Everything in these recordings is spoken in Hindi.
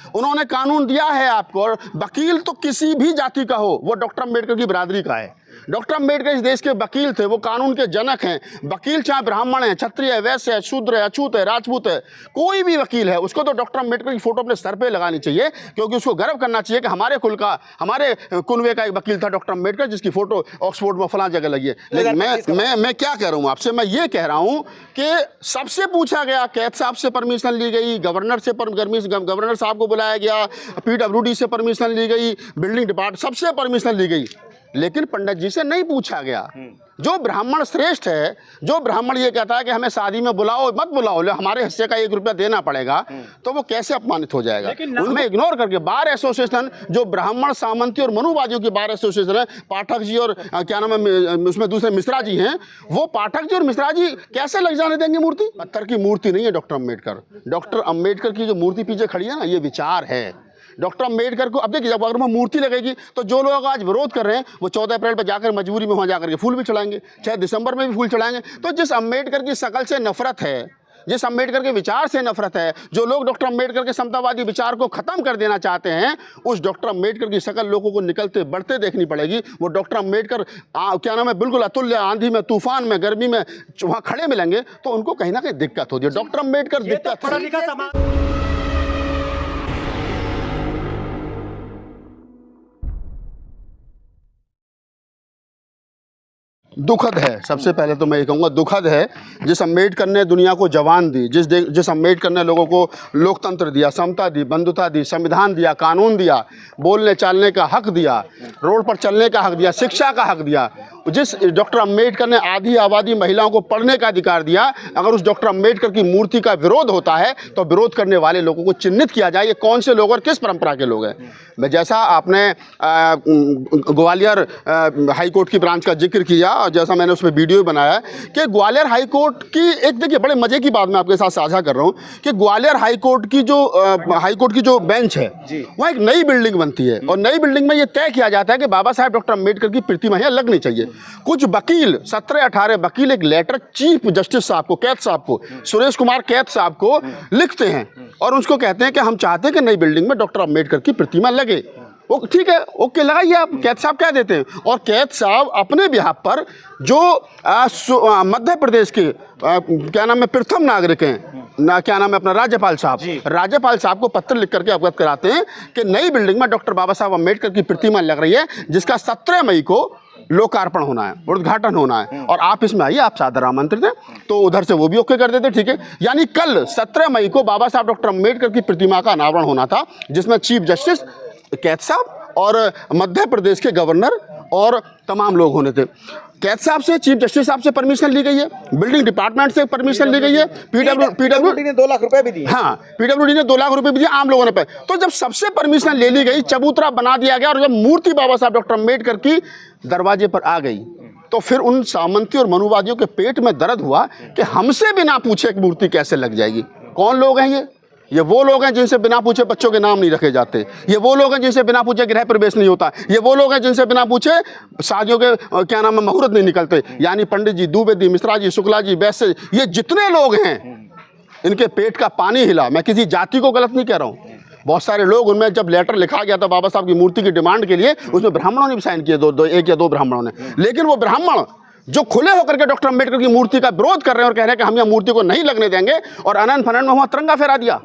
उन्होंने कानून दिया है आपको। और वकील तो किसी भी जाति का हो, वो डॉक्टर अम्बेडकर की बिरादरी का है। डॉक्टर अम्बेडकर इस देश के वकील थे, वो कानून के जनक हैं। वकील चाहे ब्राह्मण है, क्षत्रिय है, वैश्य है, शूद्र है, अछूत है, राजपूत है, कोई भी वकील है, उसको तो डॉक्टर अम्बेडकर की फोटो अपने सर पे लगानी चाहिए, क्योंकि उसको गर्व करना चाहिए कि हमारे कुल का, हमारे कुनवे का एक वकील था डॉक्टर अम्बेडकर, जिसकी फोटो ऑक्सफोर्ड में फलां जगह लगी है। लेकिन मैं क्या कह रहा हूँ आपसे, मैं ये कह रहा हूँ कि सबसे पूछा गया, कैद साहब से परमिशन ली गई, गवर्नर साहब को बुलाया गया, PWD से परमिशन ली गई, बिल्डिंग डिपार्टमेंट सबसे परमिशन ली गई, लेकिन पंडित जी से नहीं पूछा गया। जो ब्राह्मण श्रेष्ठ है, जो ब्राह्मण ये कहता है कि हमें शादी में बुलाओ मत बुलाओ, हमारे हिस्से का 1 रुपया देना पड़ेगा, तो वो कैसे अपमानित हो जाएगा? उनमें इग्नोर करके बार एसोसिएशन, जो ब्राह्मण सामंती और मनुवादियों की बार एसोसिएशन है, पाठक जी और क्या नाम है उसमें दूसरे मिश्रा जी हैं, वो पाठक जी और मिश्रा जी कैसे लग जाने देंगे मूर्ति? पत्थर की मूर्ति नहीं है डॉक्टर अम्बेडकर। डॉक्टर अम्बेडकर की जो मूर्ति पीछे खड़ी है ना, ये विचार है डॉक्टर अम्बेडकर को। अब देखिए, जब अगर वहाँ मूर्ति लगेगी तो जो लोग आज विरोध कर रहे हैं वो 14 अप्रैल पर जाकर मजबूरी में वहाँ जाकर के फूल भी चढ़ाएंगे, चाहे दिसंबर में भी फूल चढ़ाएंगे। तो जिस अम्बेडकर की शकल से नफरत है, जिस अम्बेडकर के विचार से नफरत है, जो लोग डॉक्टर अम्बेडकर के समतावादी विचार को खत्म कर देना चाहते हैं, उस डॉक्टर अम्बेडकर की शकल लोगों को निकलते बढ़ते देखनी पड़ेगी। वो डॉक्टर अम्बेडकर क्या नाम है, बिल्कुल अतुल्य, आंधी में, तूफान में, गर्मी में वहाँ खड़े मिलेंगे तो उनको कहीं ना कहीं दिक्कत होती है। डॉक्टर अम्बेडकर दिक्कत है। दुखद है, सबसे पहले तो मैं ये कहूँगा दुखद है। जिस अम्बेडकर ने दुनिया को जवान दी, जिस अम्बेडकर ने लोगों को लोकतंत्र दिया, समता दी, बंधुता दी, संविधान दिया, कानून दिया, बोलने चालने का हक दिया, रोड पर चलने का हक दिया, शिक्षा का हक दिया, जिस डॉक्टर अम्बेडकर ने आधी आबादी महिलाओं को पढ़ने का अधिकार दिया, अगर उस डॉक्टर अम्बेडकर की मूर्ति का विरोध होता है तो विरोध करने वाले लोगों को चिन्हित किया जाए, ये कौन से लोग और किस परंपरा के लोग हैं। मैं जैसा आपने ग्वालियर हाईकोर्ट की ब्रांच का जिक्र किया और जैसा मैंने उसमें वीडियो बनाया कि ग्वालियर हाईकोर्ट की एक, देखिए बड़े मजे की बात मैं आपके साथ साझा कर रहा हूँ कि ग्वालियर हाईकोर्ट की जो बेंच है वहाँ एक नई बिल्डिंग बनती है और नई बिल्डिंग में ये तय किया जाता है कि बाबा साहेब डॉक्टर अम्बेडकर की प्रतिमा यहाँ लगनी चाहिए। कुछ वकील 17-18 वकील एक लेटर चीफ जस्टिस साहब को, कैद साहब को, सुरेश कुमार कैद साहब को लिखते हैं और उसको कहते हैं कि हम चाहते हैं कि नई बिल्डिंग में डॉक्टर अम्बेडकर की प्रतिमा लगे। वो ठीक है, ओके लगाइए आप। कैद साहब क्या देते हैं और कैद साहब अपने बिहाफ पर जो मध्य प्रदेश के क्या नाम है प्रथम नागरिक हैं क्या नाम है अपना राज्यपाल साहब को पत्र लिख करके अवगत कराते हैं कि नई बिल्डिंग में डॉक्टर बाबा साहब अम्बेडकर की प्रतिमा लग रही है जिसका 17 मई को लोकार्पण होना है, उद्घाटन होना है और आप इसमें आइए, आप सादर आमंत्रित हैं। तो उधर से वो भी ओके कर देते, ठीक है। यानी कल 17 मई को बाबा साहब डॉक्टर अम्बेडकर की प्रतिमा का अनावरण होना था जिसमें चीफ जस्टिस कैद साहब और मध्य प्रदेश के गवर्नर और तमाम लोग होने थे। कैद साहब से, चीफ जस्टिस साहब से परमिशन ली गई है, बिल्डिंग डिपार्टमेंट से परमिशन ली गई है, पीडब्ल्यूडी ने 2 लाख रुपए भी दिए। हाँ, पीडब्ल्यूडी ने 2 लाख रुपए भी दिए, आम लोगों ने पे। तो जब सबसे परमिशन ले ली गई, चबूतरा बना दिया गया और जब मूर्ति बाबा साहब डॉक्टर अम्बेडकर की दरवाजे पर आ गई तो फिर उन सामंती और मनुवादियों के पेट में दर्द हुआ कि हमसे बिना पूछे एक मूर्ति कैसे लग जाएगी। कौन लोग हैं ये वो लोग हैं जिनसे बिना पूछे बच्चों के नाम नहीं रखे जाते, ये वो लोग हैं जिनसे बिना पूछे गृह प्रवेश नहीं होता, ये वो लोग हैं जिनसे बिना पूछे शादियों के क्या नाम है मुहूर्त नहीं निकलते। यानी पंडित जी, द्विवेदी, मिश्रा जी, शुक्ला जी, वैसे ये जितने लोग हैं इनके पेट का पानी हिला। मैं किसी जाति को गलत नहीं कह रहा हूँ। बहुत सारे लोग, उनमें जब लेटर लिखा गया था बाबा साहब की मूर्ति की डिमांड के लिए, उसमें ब्राह्मणों ने भी साइन किए, 1 या 2 ब्राह्मणों ने। लेकिन वो ब्राह्मण जो खुले होकर के डॉक्टर अम्बेडकर की मूर्ति का विरोध कर रहे हैं और कह रहे हैं कि हम यह मूर्ति को नहीं लगने देंगे और अनंत फनन में वहाँ तिरंगा फहरा दिया।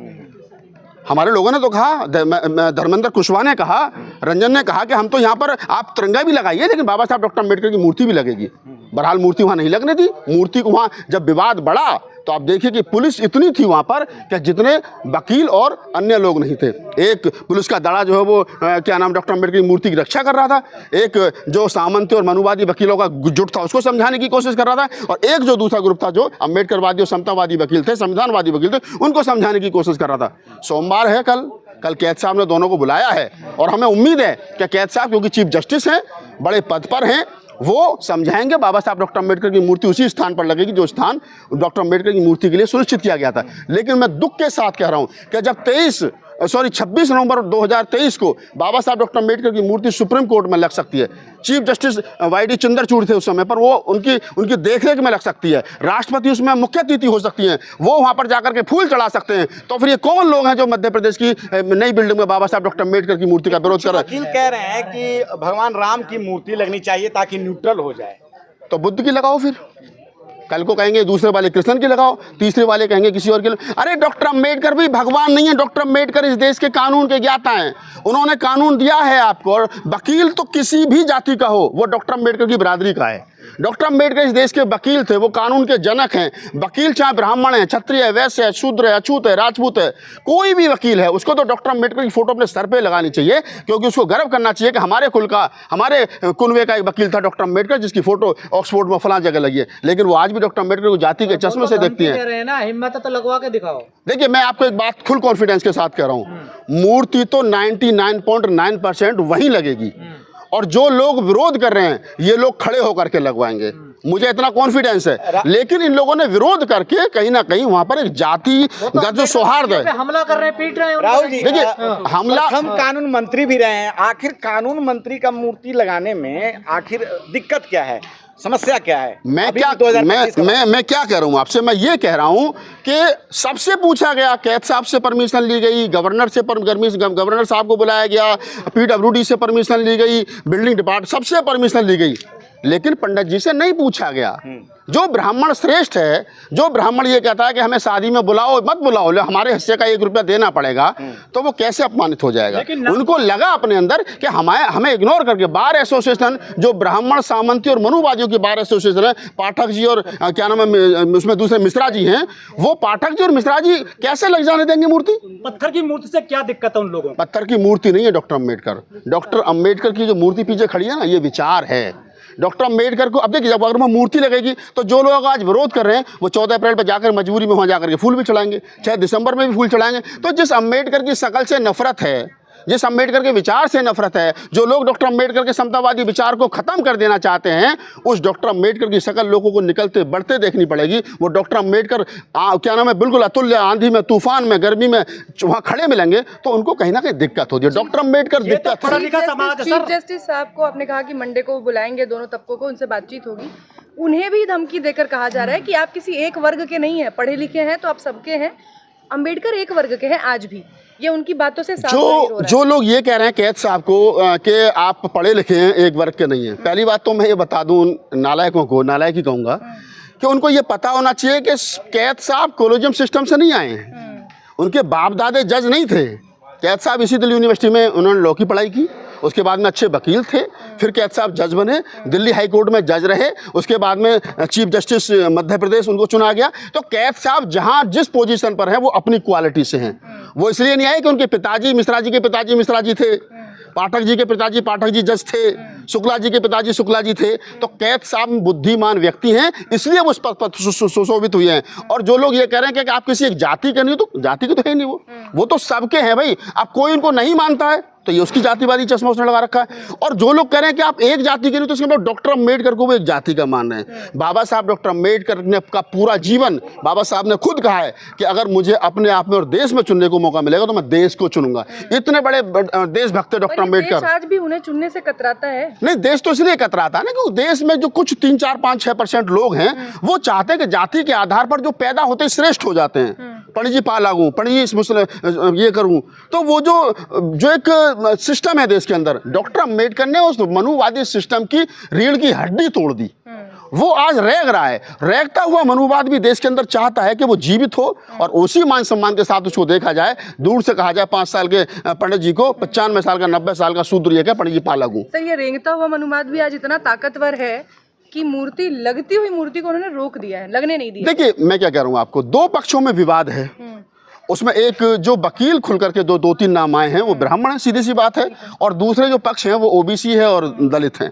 हमारे लोगों ने तो कहा, धर्मेंद्र कुशवाहा ने कहा, रंजन ने कहा कि हम तो यहाँ पर आप तिरंगा भी लगाइए लेकिन बाबा साहब डॉक्टर अम्बेडकर की मूर्ति भी लगेगी। बहरहाल मूर्ति वहाँ नहीं लगने दी। मूर्ति को वहाँ जब विवाद बढ़ा तो आप देखिए कि पुलिस इतनी थी वहाँ पर कि जितने वकील और अन्य लोग नहीं थे। एक पुलिस का दड़ा जो है वो क्या नाम डॉक्टर अम्बेडकर की मूर्ति की रक्षा कर रहा था, एक जो सामंती और मनुवादी वकीलों का जुट था उसको समझाने की कोशिश कर रहा था और एक जो दूसरा ग्रुप था जो अम्बेडकरवादी और समतावादी वकील थे, संविधानवादी वकील थे, उनको समझाने की कोशिश कर रहा था। सोमवार है कल कैद साहब ने दोनों को बुलाया है और हमें उम्मीद है कि कैद साहब क्योंकि चीफ जस्टिस हैं, बड़े पद पर हैं, वो समझाएंगे बाबा साहब डॉक्टर अम्बेडकर की मूर्ति उसी स्थान पर लगेगी जो स्थान डॉक्टर अम्बेडकर की मूर्ति के लिए सुनिश्चित किया गया था। लेकिन मैं दुख के साथ कह रहा हूं कि जब 23 सॉरी 26 नवंबर 2023 को बाबा साहब डॉक्टर अम्बेडकर की मूर्ति सुप्रीम कोर्ट में लग सकती है। Chief justice वाई.डी. चंद्रचूड़ थे उस समय पर, वो उनकी देखरेख में लग सकती है। राष्ट्रपति उसमें मुख्य अतिथि हो सकती हैं, वो वहाँ पर जाकर के फूल चढ़ा सकते हैं। तो फिर ये कौन लोग हैं जो मध्य प्रदेश की नई बिल्डिंग में बाबा साहब डॉक्टर अम्बेडकर की मूर्ति का विरोध कर रहे हैं? वकील कह रहे हैं कि भगवान राम की मूर्ति लगनी चाहिए ताकि न्यूट्रल हो जाए। तो बुद्ध की लगाओ, फिर कल को कहेंगे दूसरे वाले कृष्ण की लगाओ, तीसरे वाले कहेंगे किसी और के। अरे डॉक्टर अम्बेडकर भी भगवान नहीं है। डॉक्टर अम्बेडकर इस देश के कानून के ज्ञाता हैं। उन्होंने कानून दिया है आपको, और वकील तो किसी भी जाति का हो, वो डॉक्टर अम्बेडकर की बिरादरी का है। डॉक्टर अम्बेडकर इस देश के वकील थे, वो कानून के जनक हैं। वकील चाहे ब्राह्मण है, क्षत्रिय है, वैश्य है, शूद्र है, अछूत है, राजपूत है, कोई भी वकील है, उसको तो डॉक्टर अम्बेडकर की फोटो अपने सर पे लगानी चाहिए, क्योंकि उसको गर्व करना चाहिए कि हमारे कुल का, हमारे कुनवे का एक वकील था डॉक्टर अम्बेडकर, जिसकी फोटो ऑक्सफोर्ड में फलां जगह लगी है। लेकिन वो आज भी डॉक्टर अम्बेडकर को जाति के चश्मे से देखती है ना। हिम्मत तो लगवा के दिखाओ। देखिए, मैं आपको एक बात फुल कॉन्फिडेंस के साथ कह रहा हूँ, मूर्ति तो 99.9% वहीं लगेगी, और जो लोग विरोध कर रहे हैं ये लोग खड़े होकर के लगवाएंगे, मुझे इतना कॉन्फिडेंस है। लेकिन इन लोगों ने विरोध करके कहीं ना कहीं वहां पर एक जातिगत जो सौहार्द है, हमला कर रहे हैं, पीट रहे हैं। राहुल जी, देखिए हमला, हम कानून मंत्री भी रहे हैं, आखिर कानून मंत्री का मूर्ति लगाने में आखिर दिक्कत क्या है, समस्या क्या है? मैं क्या कह रहा हूँ आपसे, मैं ये कह रहा हूँ कि सबसे पूछा गया, कैद साहब से परमिशन ली गई, गवर्नर साहब को बुलाया गया, PWD से परमिशन ली गई, बिल्डिंग डिपार्टमेंट सबसे परमिशन ली गई, लेकिन पंडित जी से नहीं पूछा गया। जो ब्राह्मण श्रेष्ठ है, जो ब्राह्मण ये कहता है कि हमें शादी में बुलाओ मत बुलाओ, हमारे हिस्से का 1 रुपया देना पड़ेगा, तो वो कैसे अपमानित हो जाएगा? उनको लगा अपने अंदर कि हमें इग्नोर करके बार एसोसिएशन, जो ब्राह्मण सामंती और मनुवादियों की बार एसोसिएशन है, पाठक जी और क्या नाम है उसमें दूसरे मिश्रा जी हैं, वो पाठक जी और मिश्रा जी कैसे लग जाने देंगे मूर्ति? पत्थर की मूर्ति से क्या दिक्कत है उन लोगों को? पत्थर की मूर्ति नहीं है डॉक्टर अम्बेडकर। डॉक्टर अम्बेडकर की जो मूर्ति पीछे खड़ी है ना, ये विचार है डॉक्टर अम्बेडकर को। अब देखिए, जब अगर वहाँ मूर्ति लगेगी तो जो लोग आज विरोध कर रहे हैं वो 14 अप्रैल पर जाकर मजबूरी में वहाँ जाकर के फूल भी चढ़ाएंगे, चाहे दिसंबर में भी फूल चढ़ाएंगे। तो जिस अम्बेडकर की शकल से नफरत है, जिस अम्बेडकर के विचार से नफरत है, जो लोग डॉक्टर अम्बेडकर के समतावादी विचार को खत्म कर देना चाहते हैं, उस डॉक्टर अम्बेडकर की शकल लोगों को निकलते बढ़ते देखनी पड़ेगी। वो डॉक्टर अम्बेडकर क्या नाम है बिल्कुल अतुल्य, आंधी में, तूफान में, गर्मी में वहाँ खड़े मिलेंगे तो उनको कहीं ना कहीं दिक्कत होती है। डॉक्टर अम्बेडकर दिक्कत चीफ जस्टिस साहब को आपने कहा कि मंडे को बुलाएंगे, दोनों तबकों को, उनसे बातचीत होगी। उन्हें भी धमकी देकर कहा जा रहा है कि आप किसी एक वर्ग के नहीं हैं, पढ़े लिखे हैं तो आप सबके हैं, अम्बेडकर एक वर्ग के हैं आज भी। ये उनकी बातों से साफ हो रहा है। जो लोग ये कह रहे हैं कैद साहब को कि आप पढ़े लिखे हैं, एक वर्ग के नहीं हैं, पहली बात तो मैं ये बता दूं नालायकों को, नालायक ही कहूँगा, कि उनको ये पता होना चाहिए कि कैद साहब कॉलेजियम सिस्टम से नहीं आए हैं। उनके बाप दादे जज नहीं थे। कैद साहब इसी दिल्ली यूनिवर्सिटी में उन्होंने लॉ की पढ़ाई की, उसके बाद में अच्छे वकील थे, फिर कैद साहब जज बने, दिल्ली हाई कोर्ट में जज रहे, उसके बाद में चीफ जस्टिस मध्य प्रदेश उनको चुना गया। तो कैद साहब जहां जिस पोजीशन पर हैं वो अपनी क्वालिटी से हैं। वो इसलिए नहीं आए कि उनके पिताजी मिश्रा जी के पिताजी मिश्रा जी थे, पाठक जी के पिताजी पाठक जी जज थे, शुक्ला जी के पिताजी शुक्ला जी थे। तो कैद साहब बुद्धिमान व्यक्ति हैं, इसलिए वो उस पद पर सुशोभित हुए हैं। और जो लोग ये कह रहे हैं कि आप किसी एक जाति के नहीं हो, तो जाति के तो है नहीं, वो तो सबके हैं भाई। अब कोई उनको नहीं मानता है तो ये उसकी जातिवादी चश्मा उसने लगा रखा है। और जो लोग कह रहे हैं कि आप एक जाति के नहीं, तो उसके मतलब डॉक्टर अम्बेडकर को वो एक जाति का मान रहे हैं। बाबा साहब डॉक्टर अम्बेडकर ने का पूरा जीवन, बाबा साहब ने खुद कहा है कि अगर मुझे अपने आप में और देश में चुनने को मौका मिलेगा तो मैं देश को चुनूंगा। इतने बड़े देशभक्त डॉक्टर अम्बेडकर। आज भी उन्हें चुनने से कतराता है। नहीं, देश तो इसलिए कतराता है ना क्योंकि देश में जो कुछ 3, 4, 5, 6% लोग हैं वो चाहते हैं कि जाति के आधार पर जो पैदा होते श्रेष्ठ हो जाते हैं। पंडित पा लागू, पंडित मुस्लिम ये करूं, तो वो जो एक सिस्टम है देश के अंदर, डॉक्टर अम्बेडकर ने उस मनुवादी सिस्टम की रीढ़ की हड्डी तोड़ दी। वो आज रेग रहा है। रेगता हुआ मनुवाद भी देश के अंदर चाहता है कि वो जीवित हो और उसी मान सम्मान के साथ उसको देखा जाए। दूर से कहा जाए 5 साल के पंडित जी को 95 साल का 90 साल का शूद्र ये क्या पंडित जी पा लागू। सर, ये रेंगता हुआ मनुवाद भी आज इतना ताकतवर है कि मूर्ति, लगती हुई मूर्ति को उन्होंने रोक दिया है, लगने नहीं दिया। देखिए, मैं क्या कह रहा हूँ आपको, 2 पक्षों में विवाद है। उसमें एक जो वकील खुल करके 2-3 नाम आए हैं वो ब्राह्मण है, सीधी सी बात है, और दूसरे जो पक्ष हैं वो OBC है और दलित हैं।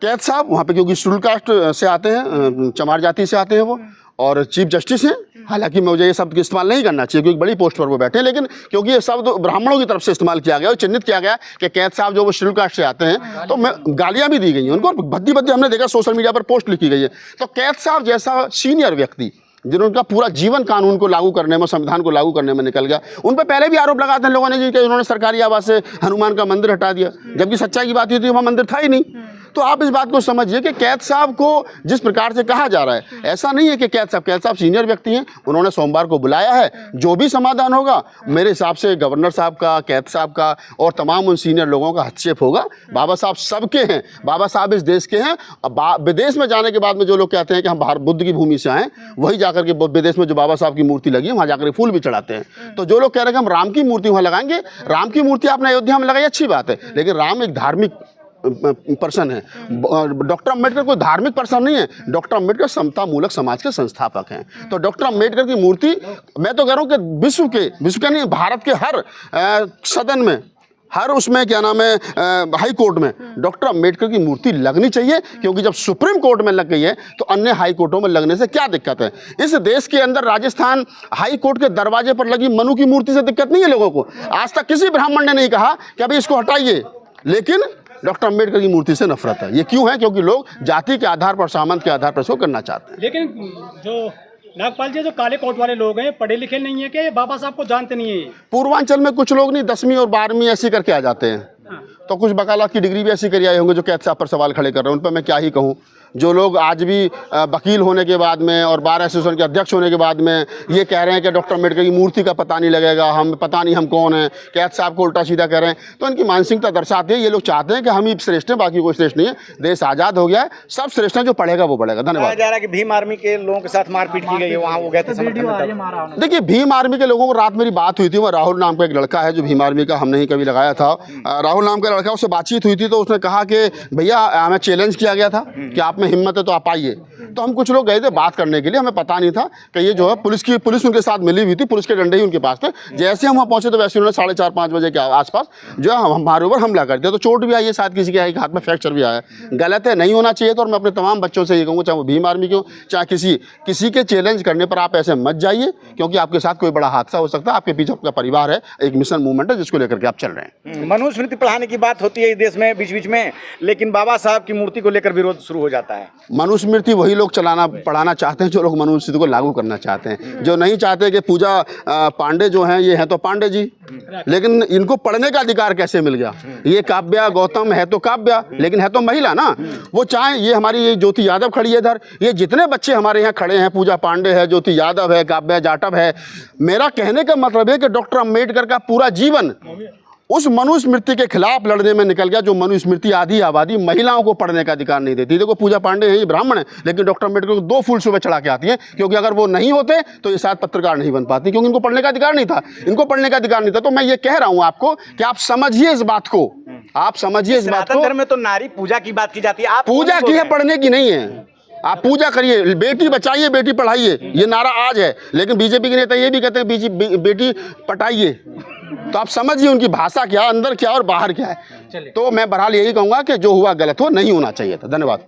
कैद साहब वहाँ पे क्योंकि शेड्यूल कास्ट से आते हैं, चमार जाति से आते हैं वो, और चीफ जस्टिस हैं। हालांकि मुझे ये शब्द इस्तेमाल नहीं करना चाहिए क्योंकि बड़ी पोस्ट पर वो बैठे हैं, लेकिन क्योंकि ये शब्द ब्राह्मणों की तरफ से इस्तेमाल किया गया और चिन्हित किया गया कि कैद साहब जो वो शेड्यूल कास्ट से आते हैं, तो मैं गालियाँ भी दी गई हैं उनको, भद्दी हमने देखा सोशल मीडिया पर पोस्ट लिखी गई है। तो कैद साहब जैसा सीनियर व्यक्ति, जिन्होंने का पूरा जीवन कानून को लागू करने में, संविधान को लागू करने में निकल गया, उन पर पहले भी आरोप लगाते हैं लोगों ने जी कि उन्होंने सरकारी आवास से हनुमान का मंदिर हटा दिया, जबकि सच्चाई की बात ये थी वहाँ मंदिर था ही नहीं। तो आप इस बात को समझिए कि कैद साहब को जिस प्रकार से कहा जा रहा है, ऐसा नहीं है कि कैद साहब सीनियर व्यक्ति हैं, उन्होंने सोमवार को बुलाया है, जो भी समाधान होगा मेरे हिसाब से गवर्नर साहब का, कैद साहब का और तमाम उन सीनियर लोगों का हस्तक्षेप होगा। बाबा साहब सबके हैं, बाबा साहब इस देश के हैं। विदेश में जाने के बाद में जो लोग कहते हैं कि हम बाहर बुद्ध की भूमि से आए, वही जाकर के विदेश में जो बाबा साहब की मूर्ति लगी है वहाँ जाकर फूल भी चढ़ाते हैं। तो जो लोग कह रहे हैं कि हम राम की मूर्ति वहाँ लगाएंगे, राम की मूर्ति आपने अयोध्या में लगाई, अच्छी बात है, लेकिन राम एक धार्मिक पर्सन है। डॉक्टर अम्बेडकर कोई धार्मिक पर्सन नहीं है, डॉक्टर अम्बेडकर समता मूलक समाज के संस्थापक हैं। तो डॉक्टर अम्बेडकर की मूर्ति, मैं तो कह रहा हूँ कि विश्व के नहीं, भारत के हर सदन में, हर उसमें क्या नाम है, हाई कोर्ट में डॉक्टर अम्बेडकर की मूर्ति लगनी चाहिए, क्योंकि जब सुप्रीम कोर्ट में लग गई है तो अन्य हाई कोर्टों में लगने से क्या दिक्कत है। इस देश के अंदर राजस्थान हाई कोर्ट के दरवाजे पर लगी मनु की मूर्ति से दिक्कत नहीं है लोगों को। आज तक किसी ब्राह्मण ने नहीं कहा कि अभी इसको हटाइए, लेकिन डॉक्टर अम्बेडकर की मूर्ति से नफरत है। ये क्यों है? क्योंकि लोग जाति के आधार पर, सामंत के आधार पर इसको करना चाहते हैं। लेकिन जो नागपाल जी, जो काले कोट वाले लोग हैं, पढ़े लिखे नहीं है कि बाबा साहब को जानते नहीं है? पूर्वांचल में कुछ लोग नहीं 10वीं और 12वीं ऐसी करके आ जाते हैं, तो कुछ वकालत की डिग्री भी ऐसी करी आए होंगे जो कैद साहब पर सवाल खड़े कर रहे हैं। उन पर मैं क्या ही कहूँ। जो लोग आज भी वकील होने के बाद में और बार एसोसिएशन के अध्यक्ष होने के बाद में ये कह रहे हैं कि डॉक्टर अम्बेडकर की मूर्ति का पता नहीं लगेगा, हम पता नहीं हम कौन हैं, कैद साहब को उल्टा सीधा कह रहे हैं, तो इनकी मानसिकता दर्शाती है। ये लोग चाहते हैं कि हम ही श्रेष्ठ हैं, बाकी कोई श्रेष्ठ नहीं है। देश आज़ाद हो गया है, सब श्रेष्ठ हैं, जो पढ़ेगा वो बढ़ेगा। धन्यवाद। जा रहा है कि भीम आर्मी के लोगों के साथ मारपीट की गई है, वहाँ वो गए थे समर्थन में। देखिए, भीम आर्मी के लोगों को रात मेरी बात हुई थी, वो राहुल नाम का एक लड़का है जो भीम आर्मी का, हमने ही कभी लगाया था, राहुल नाम का लड़का, उससे बातचीत हुई थी, तो उसने कहा कि भैया हमें चैलेंज किया गया था कि आप में हिम्मत है तो आप आइए। तो हम कुछ लोग गए थे बात करने के लिए, हमें पता नहीं था कि ये जो है पुलिस उनके साथ मिली हुई थी, पुलिस के डंडे ही उनके पास थे। जैसे हम वहाँ पहुंचे तो वैसे उन्होंने 4:30-5 बजे के आसपास जो है हमारे ऊपर हमला कर दिया। तो चोट भी आई है, शायद किसी के हाथ में फ्रैक्चर भी आया है। गलत है, नहीं होना चाहिए। तो और मैं अपने तमाम बच्चों से ये कहूँगा, चाहे वो भीम आर्मी के हो, चाहे किसी के चैलेंज करने पर आप ऐसे मत जाइए, क्योंकि आपके साथ कोई बड़ा हादसा हो सकता है। आपके पीछे आपका परिवार है, एक मिशन मूवमेंट है जिसको लेकर के आप चल रहे हैं। मनुस्मृति पढ़ाने की बात होती है इस देश में बीच बीच में, लेकिन बाबा साहब की मूर्ति को लेकर विरोध शुरू हो जाता है। मनुस्मृति वही लोग पढ़ाना चाहते हैं जो लोग मनुस्मृति को लागू करना चाहते हैं। जो नहीं चाहते कि पूजा पांडे जो हैं, ये हैं तो पांडे जी, लेकिन इनको पढ़ने का अधिकार कैसे मिल गया? ये काव्या गौतम है तो काव्या, लेकिन है तो महिला ना। वो चाहे ये हमारी ये ज्योति यादव खड़ी है इधर, ये जितने बच्चे हमारे यहाँ खड़े हैं, पूजा पांडे है, ज्योति यादव है, काव्या जाटव है। मेरा कहने का मतलब है कि डॉक्टर अम्बेडकर का पूरा जीवन उस मनुस्मृति के खिलाफ लड़ने में निकल गया, जो मनुस्मृति आधी आबादी महिलाओं को पढ़ने का अधिकार नहीं देती। देखो, पूजा पांडे है, ये ब्राह्मण है, लेकिन डॉक्टर अम्बेडकर को 2 फूल सुबह चढ़ा के आती है, क्योंकि अगर वो नहीं होते तो ये शायद पत्रकार नहीं बन पाती, क्योंकि इनको पढ़ने का अधिकार नहीं था। इनको पढ़ने का अधिकार नहीं था। तो मैं ये कह रहा हूँ आपको कि आप समझिए इस बात को, आप समझिए इस बात को। धर्म में तो नारी पूजा की बात की जाती है, आप पूजा की है, पढ़ने की नहीं है। आप पूजा करिए, बेटी बचाइए, बेटी पढ़ाइए, ये नारा आज है, लेकिन बीजेपी के नेता ये भी कहते हैं बेटी पटाइए। तो आप समझिए उनकी भाषा क्या, अंदर क्या और बाहर क्या है। तो मैं बहरहाल यही कहूँगा कि जो हुआ गलत हो, नहीं होना चाहिए था। धन्यवाद।